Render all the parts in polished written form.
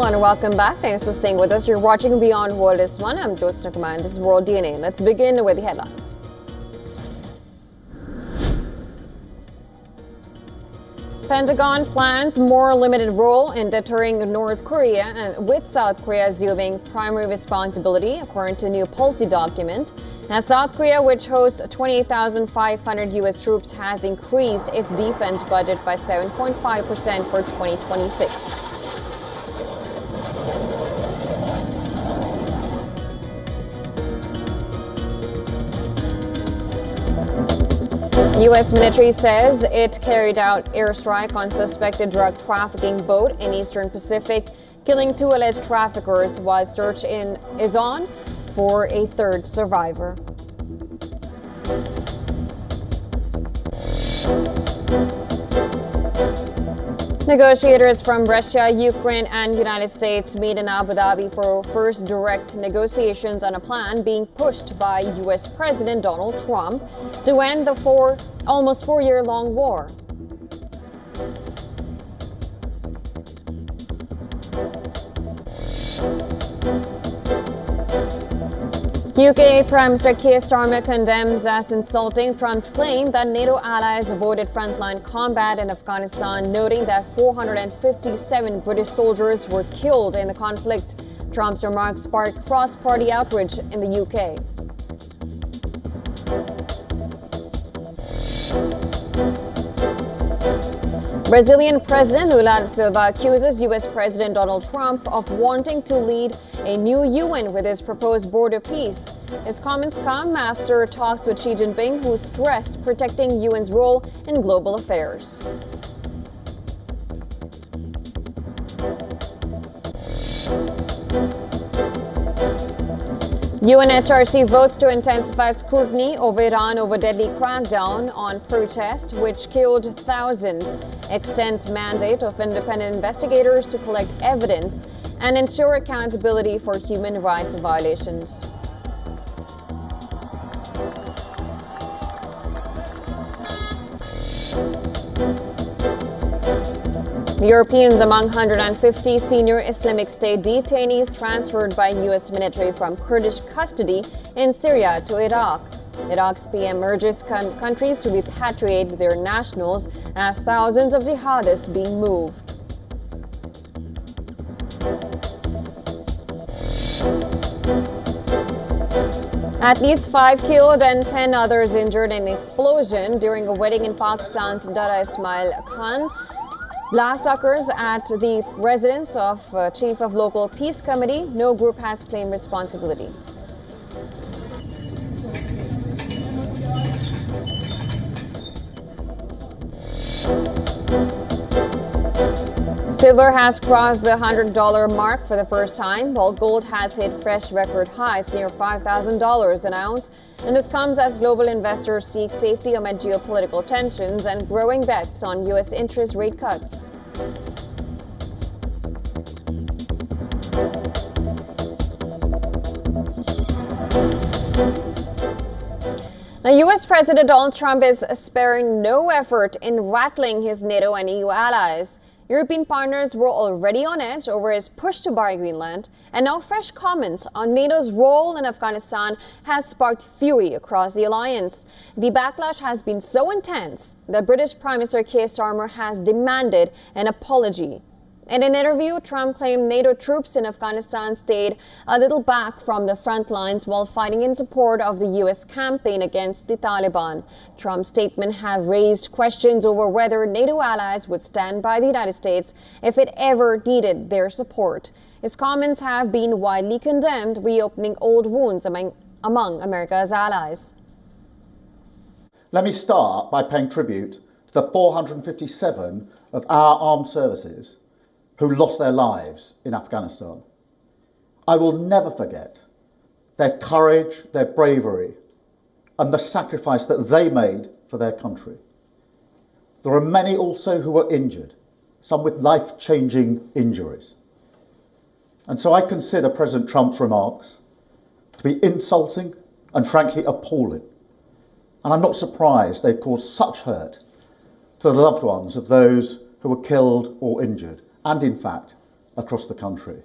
Hello and welcome back. Thanks for staying with us. You're watching WION The World this one. I'm Jyotsna Kumar and this is World DNA. Let's begin with the headlines. Pentagon plans more limited role in deterring North Korea, and with South Korea assuming primary responsibility, according to a new policy document. Now, South Korea, which hosts 28,500 U.S. troops, has increased its defense budget by 7.5% for 2026. U.S. military says it carried out airstrike on suspected drug trafficking boat in Eastern Pacific, killing 2 alleged traffickers while search is on for a third survivor. Negotiators from Russia, Ukraine, and United States meet in Abu Dhabi for first direct negotiations on a plan being pushed by U.S. President Donald Trump to end the almost 4-year-long war. UK Prime Minister Keir Starmer condemns as insulting Trump's claim that NATO allies avoided frontline combat in Afghanistan, noting that 457 British soldiers were killed in the conflict. Trump's remarks sparked cross-party outrage in the UK. Brazilian President Lula da Silva accuses U.S. President Donald Trump of wanting to lead a new UN with his proposed border peace. His comments come after talks with Xi Jinping, who stressed protecting UN's role in global affairs. UNHRC votes to intensify scrutiny over Iran over deadly crackdown on protest, which killed thousands, extends mandate of independent investigators to collect evidence and ensure accountability for human rights violations. Europeans among 150 senior Islamic State detainees transferred by U.S. military from Kurdish custody in Syria to Iraq. Iraq's PM urges countries to repatriate their nationals as thousands of jihadists being moved. At least 5 killed and 10 others injured in an explosion during a wedding in Pakistan's Dara Ismail Khan. Blast occurs at the residence of Chief of Local Peace Committee. No group has claimed responsibility. Silver has crossed the $100 mark for the first time, while gold has hit fresh record highs near $5,000 an ounce. And this comes as global investors seek safety amid geopolitical tensions and growing bets on U.S. interest rate cuts. Now, U.S. President Donald Trump is sparing no effort in rattling his NATO and EU allies. European partners were already on edge over his push to buy Greenland, and now fresh comments on NATO's role in Afghanistan has sparked fury across the alliance. The backlash has been so intense that British Prime Minister Keir Starmer has demanded an apology. In an interview, Trump claimed NATO troops in Afghanistan stayed a little back from the front lines while fighting in support of the U.S. campaign against the Taliban. Trump's statement have raised questions over whether NATO allies would stand by the United States if it ever needed their support. His comments have been widely condemned, reopening old wounds among America's allies. Let me start by paying tribute to the 457 of our armed services who lost their lives in Afghanistan. I will never forget their courage, their bravery, and the sacrifice that they made for their country. There are many also who were injured, some with life-changing injuries. And so I consider President Trump's remarks to be insulting and frankly appalling. And I'm not surprised they've caused such hurt to the loved ones of those who were killed or injured, and in fact, across the country.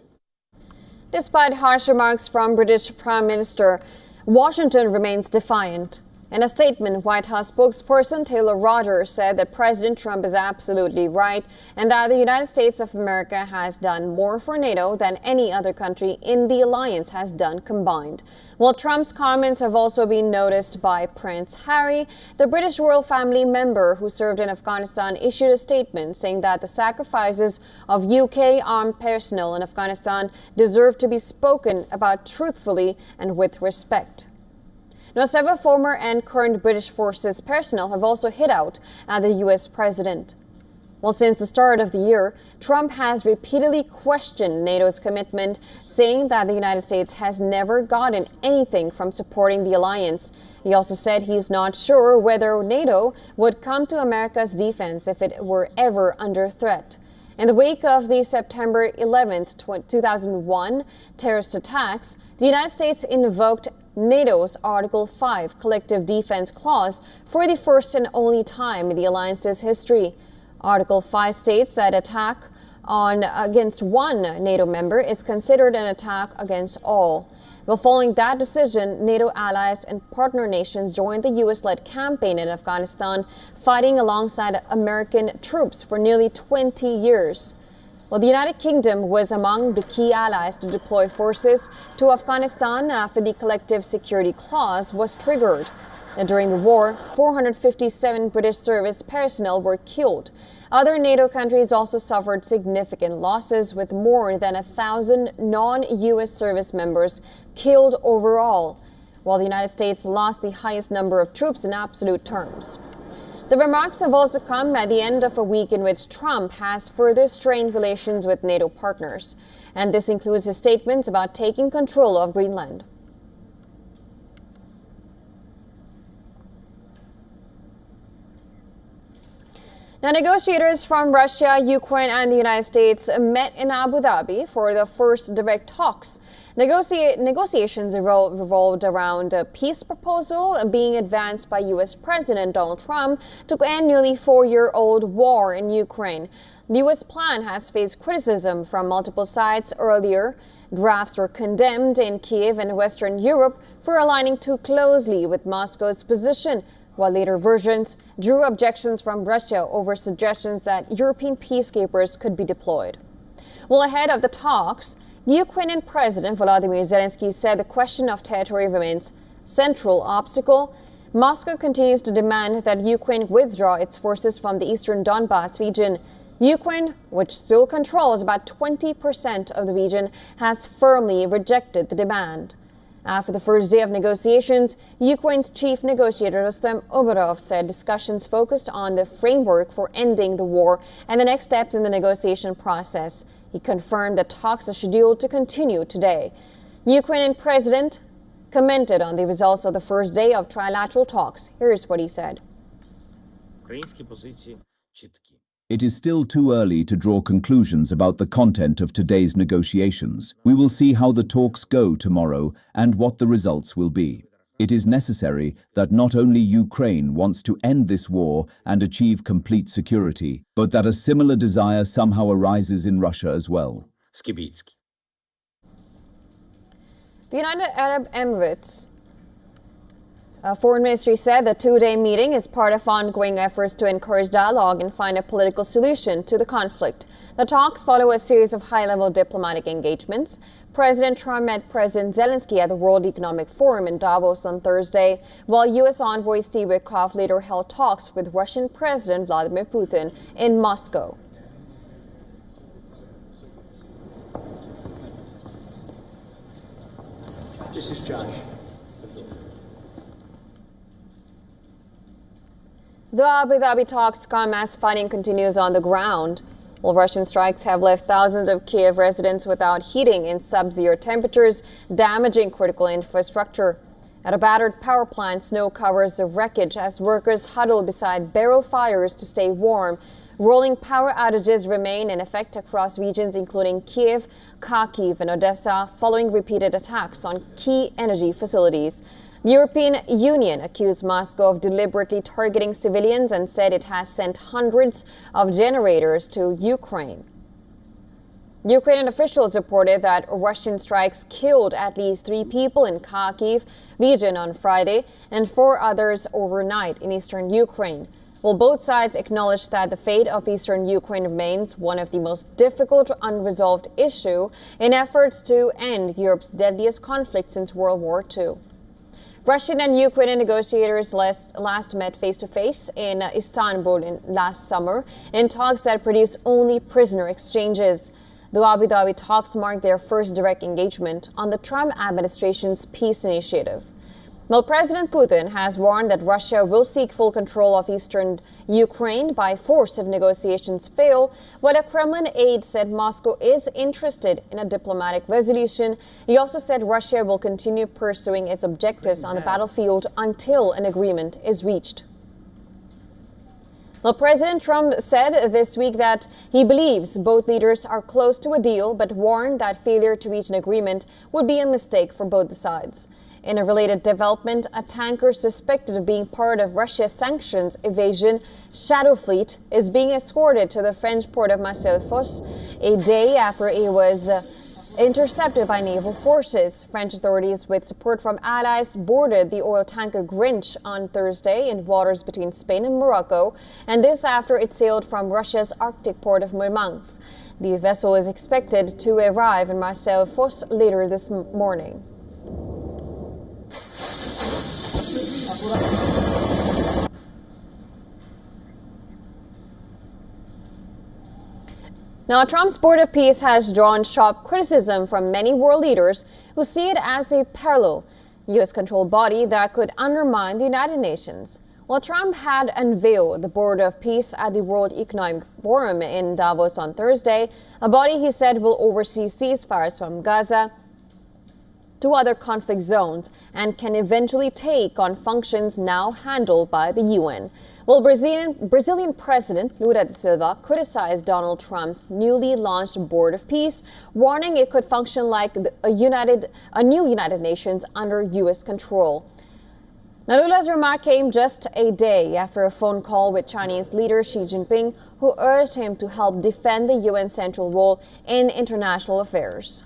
Despite harsh remarks from British Prime Minister, Washington remains defiant. In a statement, White House spokesperson Taylor Rogers said that President Trump is absolutely right and that the United States of America has done more for NATO than any other country in the alliance has done combined. While Trump's comments have also been noticed by Prince Harry, the British royal family member who served in Afghanistan issued a statement saying that the sacrifices of UK armed personnel in Afghanistan deserve to be spoken about truthfully and with respect. Now, several former and current British forces personnel have also hit out at the U.S. president. Well, since the start of the year, Trump has repeatedly questioned NATO's commitment, saying that the United States has never gotten anything from supporting the alliance. He also said he's not sure whether NATO would come to America's defense if it were ever under threat. In the wake of the September 11th, 2001 terrorist attacks, the United States invoked NATO's Article 5 Collective Defense Clause for the first and only time in the alliance's history. Article 5 states that attack against one NATO member is considered an attack against all. Well, following that decision, NATO allies and partner nations joined the U.S.-led campaign in Afghanistan, fighting alongside American troops for nearly 20 years. Well, the United Kingdom was among the key allies to deploy forces to Afghanistan after the Collective Security Clause was triggered. And during the war, 457 British service personnel were killed. Other NATO countries also suffered significant losses, with more than 1,000 non-U.S. service members killed overall, while the United States lost the highest number of troops in absolute terms. The remarks have also come at the end of a week in which Trump has further strained relations with NATO partners. And this includes his statements about taking control of Greenland. Now, negotiators from Russia, Ukraine, and the United States met in Abu Dhabi for the first direct talks. Negotiations revolved around a peace proposal being advanced by U.S. President Donald Trump to end nearly four-year-old war in Ukraine. The U.S. plan has faced criticism from multiple sides earlier. Drafts were condemned in Kiev and Western Europe for aligning too closely with Moscow's position, while later versions drew objections from Russia over suggestions that European peacekeepers could be deployed. Well, ahead of the talks, the Ukrainian President Volodymyr Zelensky said the question of territory remains central obstacle. Moscow continues to demand that Ukraine withdraw its forces from the eastern Donbas region. Ukraine, which still controls about 20% of the region, has firmly rejected the demand. After the first day of negotiations, Ukraine's chief negotiator Rustem Umerov said discussions focused on the framework for ending the war and the next steps in the negotiation process. He confirmed that talks are scheduled to continue today. The Ukrainian president commented on the results of the first day of trilateral talks. Here's what he said. It is still too early to draw conclusions about the content of today's negotiations. We will see how the talks go tomorrow and what the results will be. It is necessary that not only Ukraine wants to end this war and achieve complete security, but that a similar desire somehow arises in Russia as well. The United Arab Emirates Foreign Ministry said the two-day meeting is part of ongoing efforts to encourage dialogue and find a political solution to the conflict. The talks follow a series of high-level diplomatic engagements. President Trump met President Zelensky at the World Economic Forum in Davos on Thursday, while U.S. envoy Steve Witkoff later held talks with Russian President Vladimir Putin in Moscow. This is Josh. The Abu Dhabi talks come as fighting continues on the ground. While Russian strikes have left thousands of Kiev residents without heating in sub-zero temperatures, damaging critical infrastructure. At a battered power plant, snow covers the wreckage as workers huddle beside barrel fires to stay warm. Rolling power outages remain in effect across regions including Kiev, Kharkiv, and Odessa following repeated attacks on key energy facilities. The European Union accused Moscow of deliberately targeting civilians and said it has sent hundreds of generators to Ukraine. Ukrainian officials reported that Russian strikes killed at least 3 people in Kharkiv region on Friday and 4 others overnight in eastern Ukraine. While both sides acknowledged that the fate of eastern Ukraine remains one of the most difficult unresolved issue in efforts to end Europe's deadliest conflict since World War II. Russian and Ukrainian negotiators last met face-to-face in Istanbul last summer in talks that produced only prisoner exchanges. The Abu Dhabi talks marked their first direct engagement on the Trump administration's peace initiative. Well, President Putin has warned that Russia will seek full control of eastern Ukraine by force if negotiations fail, but a Kremlin aide said Moscow is interested in a diplomatic resolution. He also said Russia will continue pursuing its objectives on the battlefield until an agreement is reached. Well, President Trump said this week that he believes both leaders are close to a deal, but warned that failure to reach an agreement would be a mistake for both sides. In a related development, a tanker suspected of being part of Russia's sanctions evasion shadow fleet is being escorted to the French port of Marseille-Fos a day after it was intercepted by naval forces. French authorities, with support from allies, boarded the oil tanker Grinch on Thursday in waters between Spain and Morocco, and this after it sailed from Russia's Arctic port of Murmansk. The vessel is expected to arrive in Marseille-Fos later this morning. Now, Trump's Board of Peace has drawn sharp criticism from many world leaders who see it as a parallel U.S.-controlled body that could undermine the United Nations. While Trump had unveiled the Board of Peace at the World Economic Forum in Davos on Thursday, a body he said will oversee ceasefires from Gaza to other conflict zones and can eventually take on functions now handled by the UN. Well, Brazilian President Lula da Silva criticized Donald Trump's newly launched Board of Peace, warning it could function like a new United Nations under U.S. control. Now, Lula's remark came just a day after a phone call with Chinese leader Xi Jinping, who urged him to help defend the UN's central role in international affairs.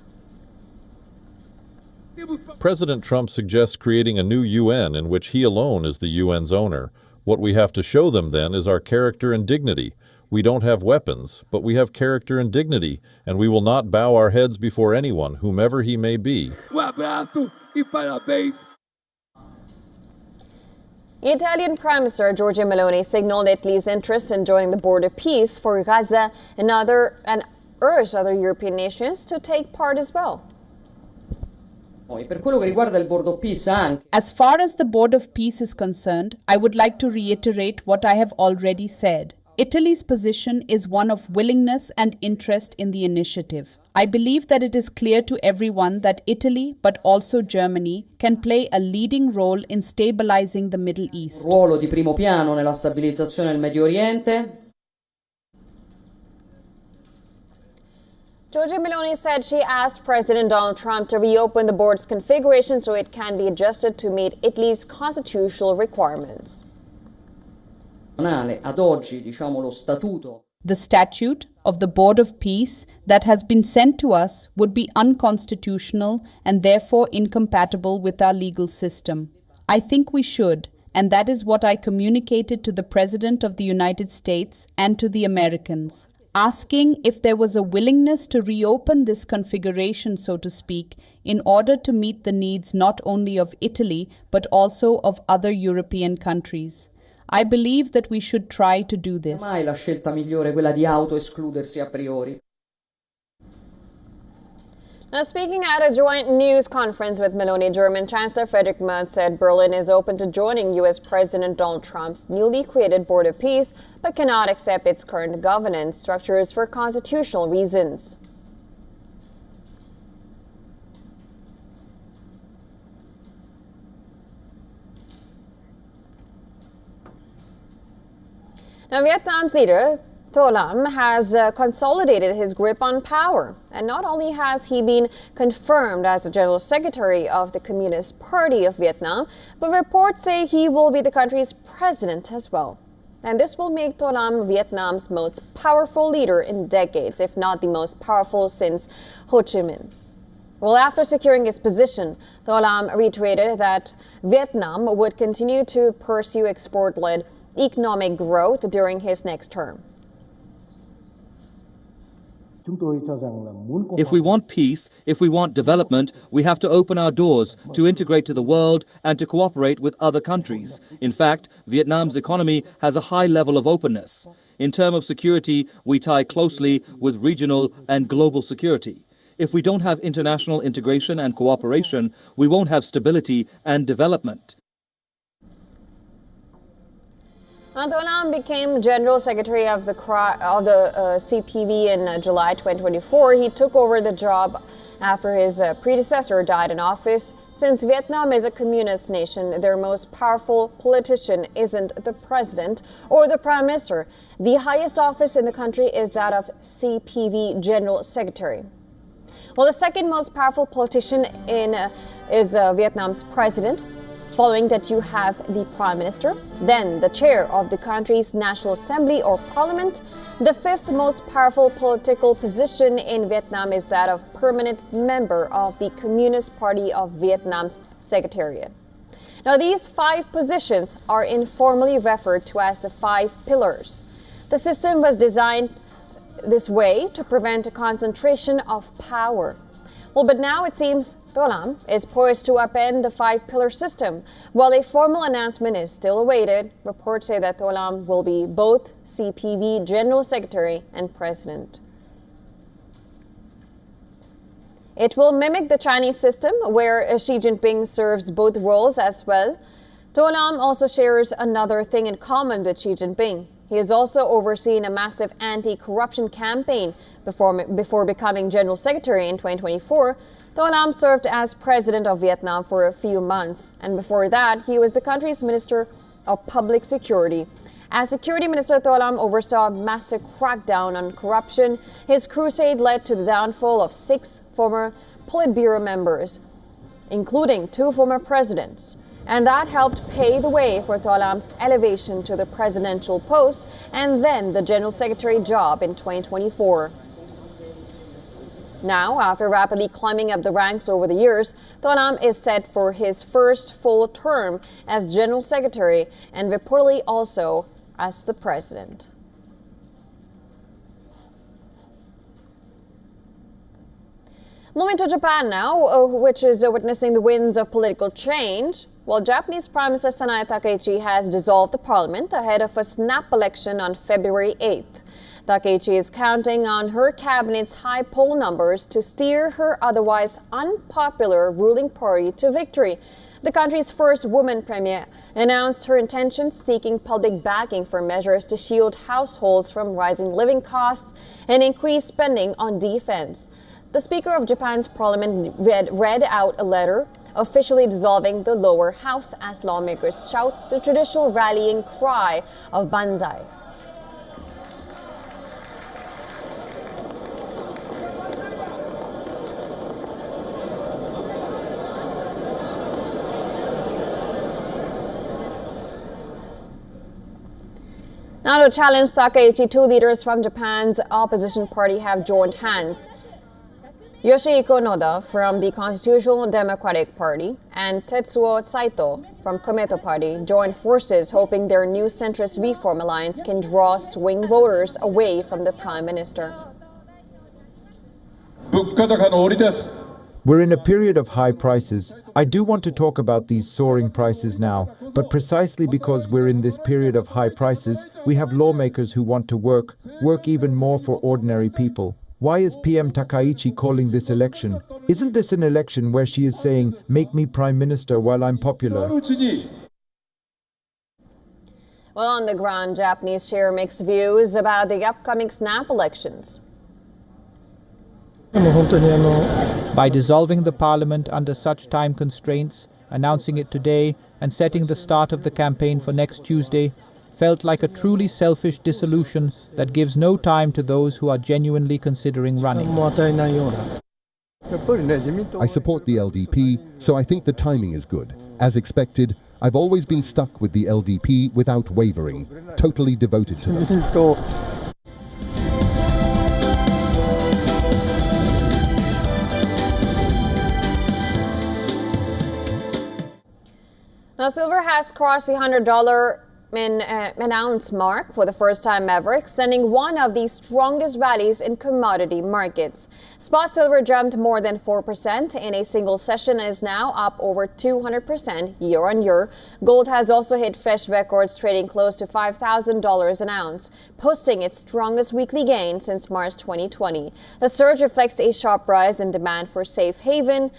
President Trump suggests creating a new UN in which he alone is the UN's owner. What we have to show them then is our character and dignity. We don't have weapons, but we have character and dignity, and we will not bow our heads before anyone, whomever he may be. The Italian Prime Minister Giorgia Meloni signaled Italy's interest in joining the Board of Peace for Gaza and urged other European nations to take part as well. As far as the Board of Peace is concerned, I would like to reiterate what I have already said. Italy's position is one of willingness and interest in the initiative. I believe that it is clear to everyone that Italy, but also Germany, can play a leading role in stabilizing the Middle East. Ruolo di primo piano nella stabilizzazione del Medio Oriente. Giorgia Meloni said she asked President Donald Trump to reopen the board's configuration so it can be adjusted to meet Italy's constitutional requirements. Ad oggi, lo statuto. The statute of the Board of Peace that has been sent to us would be unconstitutional and therefore incompatible with our legal system. I think we should, and that is what I communicated to the President of the United States and to the Americans, asking if there was a willingness to reopen this configuration, so to speak, in order to meet the needs not only of Italy, but also of other European countries. I believe that we should try to do this. Mai la scelta migliore quella di autoescludersi a priori. Now, speaking at a joint news conference with Meloni, German Chancellor Friedrich Merz said Berlin is open to joining U.S. President Donald Trump's newly created Board of Peace, but cannot accept its current governance structures for constitutional reasons. Now, Vietnam's leader Tho Lam has consolidated his grip on power. And not only has he been confirmed as the General Secretary of the Communist Party of Vietnam, but reports say he will be the country's president as well. And this will make To Lam Vietnam's most powerful leader in decades, if not the most powerful since Ho Chi Minh. Well, after securing his position, To Lam reiterated that Vietnam would continue to pursue export-led economic growth during his next term. If we want peace, if we want development, we have to open our doors to integrate to the world and to cooperate with other countries. In fact, Vietnam's economy has a high level of openness. In terms of security, we tie closely with regional and global security. If we don't have international integration and cooperation, we won't have stability and development. To Lam became General Secretary of the CPV in July 2024. He took over the job after his predecessor died in office. Since Vietnam is a communist nation, their most powerful politician isn't the president or the prime minister. The highest office in the country is that of CPV General Secretary. Well, the second most powerful politician is Vietnam's president. Following that, you have the Prime Minister, then the chair of the country's National Assembly or Parliament. The fifth most powerful political position in Vietnam is that of permanent member of the Communist Party of Vietnam's Secretariat. Now, these 5 positions are informally referred to as the 5 pillars. The system was designed this way to prevent a concentration of power. Well, but now it seems To Lam is poised to upend the 5-pillar system. While a formal announcement is still awaited, reports say that To Lam will be both CPV General Secretary and President. It will mimic the Chinese system, where Xi Jinping serves both roles as well. To Lam also shares another thing in common with Xi Jinping. He has also overseen a massive anti-corruption campaign before becoming General Secretary in 2024. To Lam served as President of Vietnam for a few months, and before that, he was the country's Minister of Public Security. As Security Minister, To Lam oversaw a massive crackdown on corruption. His crusade led to the downfall of 6 former Politburo members, including 2 former presidents. And that helped pave the way for To Lam's elevation to the presidential post and then the General Secretary job in 2024. Now, after rapidly climbing up the ranks over the years, To Lam is set for his first full term as General Secretary and reportedly also as the President. Moving to Japan now, which is witnessing the winds of political change. Well, Japanese Prime Minister Sanae Takaichi has dissolved the parliament ahead of a snap election on February 8th. Takaichi is counting on her cabinet's high poll numbers to steer her otherwise unpopular ruling party to victory. The country's first woman premier announced her intentions, seeking public backing for measures to shield households from rising living costs and increase spending on defense. The Speaker of Japan's parliament read out a letter officially dissolving the lower house as lawmakers shout the traditional rallying cry of Banzai. Now, to challenge Takaichi, 2 leaders from Japan's opposition party have joined hands. Yoshihiko Noda from the Constitutional Democratic Party and Tetsuo Saito from Komeito Party joined forces, hoping their new centrist reform alliance can draw swing voters away from the Prime Minister. We're in a period of high prices. I do want to talk about these soaring prices now, but precisely because we're in this period of high prices, we have lawmakers who want to work even more for ordinary people. Why is PM Takaichi calling this election? Isn't this an election where she is saying, make me Prime Minister while I'm popular? Well, on the ground, Japanese share mixed views about the upcoming snap elections. By dissolving the parliament under such time constraints, announcing it today and setting the start of the campaign for next Tuesday, felt like a truly selfish dissolution that gives no time to those who are genuinely considering running. I support the LDP, so I think the timing is good. As expected, I've always been stuck with the LDP without wavering, totally devoted to them. Now, silver has crossed the $100 an ounce mark for the first time ever, extending one of the strongest rallies in commodity markets. Spot silver jumped more than 4% in a single session and is now up over 200% year on year. Gold has also hit fresh records, trading close to $5,000 an ounce, posting its strongest weekly gain since March 2020. The surge reflects a sharp rise in demand for safe haven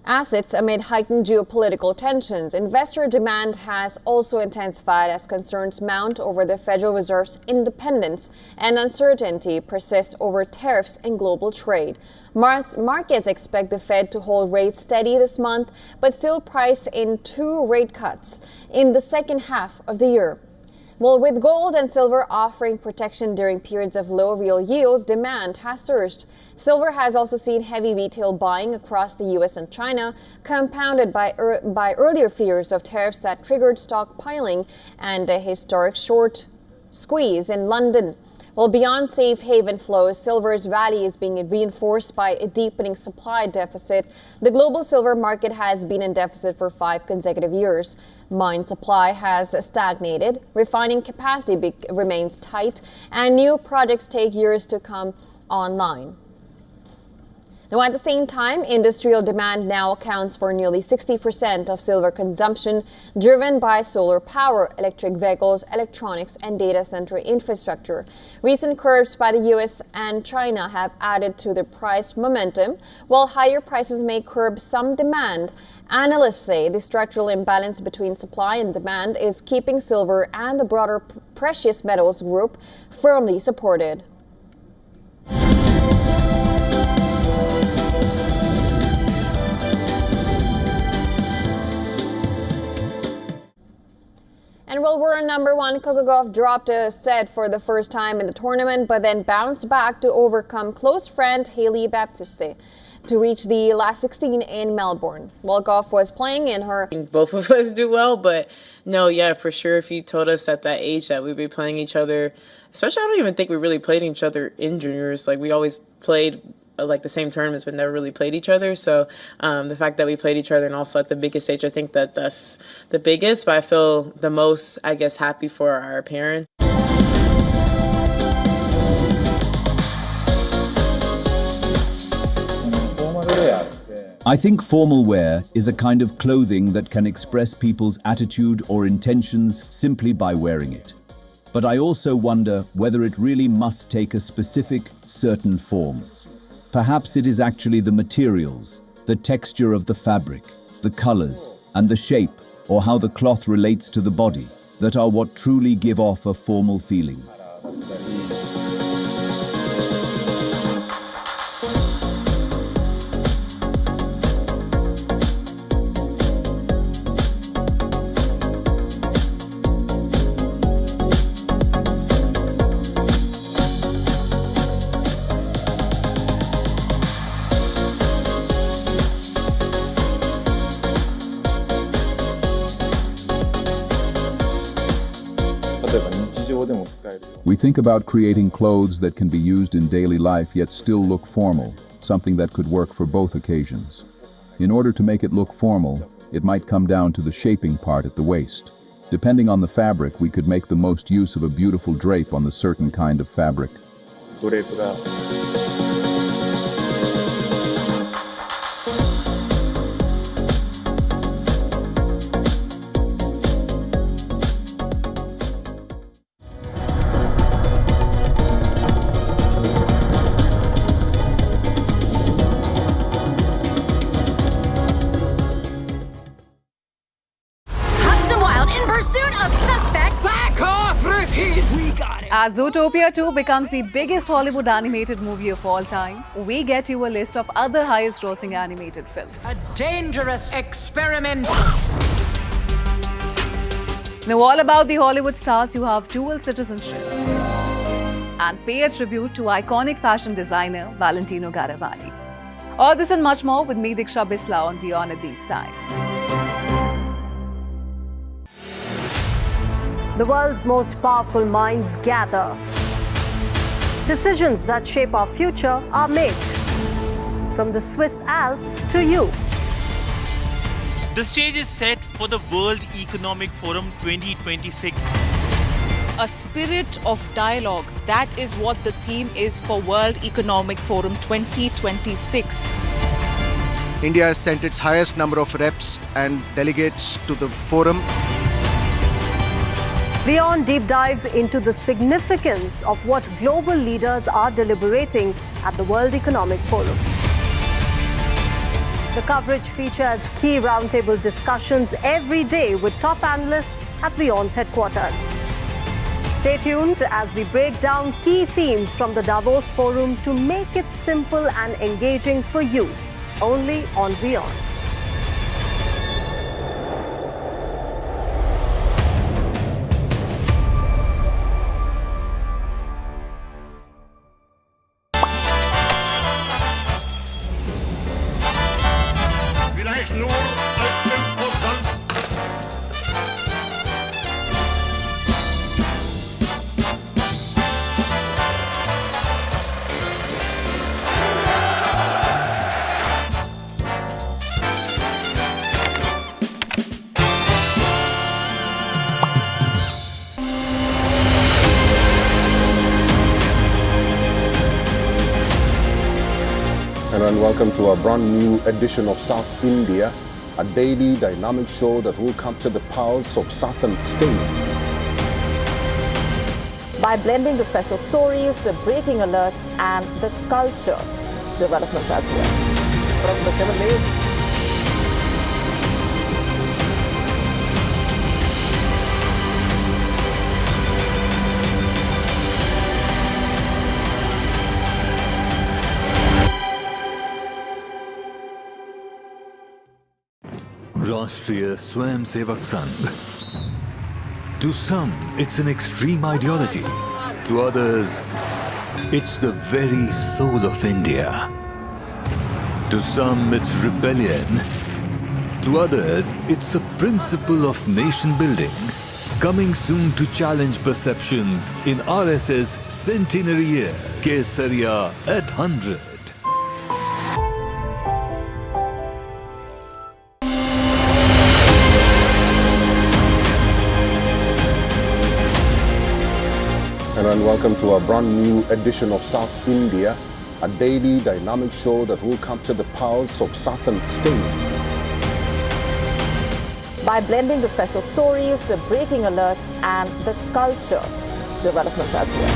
assets amid heightened geopolitical tensions. Investor demand has also intensified as concerns mount over the Federal Reserve's independence and uncertainty persists over tariffs and global trade. Markets expect the Fed to hold rates steady this month, but still price in 2 rate cuts in the second half of the year. Well, with gold and silver offering protection during periods of low real yields, demand has surged. Silver has also seen heavy retail buying across the U.S. and China, compounded by earlier fears of tariffs that triggered stockpiling and a historic short squeeze in London. Well, beyond safe haven flows, silver's rally is being reinforced by a deepening supply deficit. The global silver market has been in deficit for 5 consecutive years. Mine supply has stagnated, refining capacity remains tight, and new projects take years to come online. Now, at the same time, industrial demand now accounts for nearly 60% of silver consumption, driven by solar power, electric vehicles, electronics, and data center infrastructure. Recent curbs by the U.S. and China have added to the price momentum. While higher prices may curb some demand, analysts say the structural imbalance between supply and demand is keeping silver and the broader precious metals group firmly supported. And well, we're number 1. Kokogov dropped a set for the first time in the tournament, but then bounced back to overcome close friend Hailey Baptiste to reach the last 16 in Melbourne. Volkov was playing in her... Both of us do well, but no, yeah, for sure. If you told us at that age that we'd be playing each other, especially I don't even think we really played each other in juniors. Like, we always played like the same tournaments, but never really played each other. So the fact that we played each other and also at the biggest stage, I think that that's the biggest, but I feel the most, I guess, happy for our parents. I think formal wear is a kind of clothing that can express people's attitude or intentions simply by wearing it. But I also wonder whether it really must take a specific, certain form. Perhaps it is actually the materials, the texture of the fabric, the colors, and the shape, or how the cloth relates to the body, that are what truly give off a formal feeling. We think about creating clothes that can be used in daily life yet still look formal, something that could work for both occasions. In order to make it look formal, it might come down to the shaping part at the waist. Depending on the fabric, we could make the most use of a beautiful drape on the certain kind of fabric. As Zootopia 2 becomes the biggest Hollywood animated movie of all time, we get you a list of other highest grossing animated films. A dangerous experiment! Know all about the Hollywood stars who have dual citizenship and pay a tribute to iconic fashion designer Valentino Garavani. All this and much more with me, Diksha Bisla, on WION at these times. The world's most powerful minds gather. Decisions that shape our future are made. From the Swiss Alps to you. The stage is set for the World Economic Forum 2026. A spirit of dialogue. That is what the theme is for World Economic Forum 2026. India has sent its highest number of reps and delegates to the forum. WION deep dives into the significance of what global leaders are deliberating at the World Economic Forum. The coverage features key roundtable discussions every day with top analysts at WION's headquarters. Stay tuned as we break down key themes from the Davos Forum to make it simple and engaging for you, only on WION. And welcome to a brand new edition of South India, a daily dynamic show that will capture the pulse of southern states. By blending the special stories, the breaking alerts and the culture developments as well. Rashtriya Swayamsevak Sangh. To some, it's an extreme ideology. To others, it's the very soul of India. To some, it's rebellion. To others, it's a principle of nation building. Coming soon to challenge perceptions in RSS centenary year, Kesariya at 100. And welcome to a brand new edition of South India, a daily dynamic show that will capture the pulse of southern states. By blending the special stories, the breaking alerts and the culture developments as well.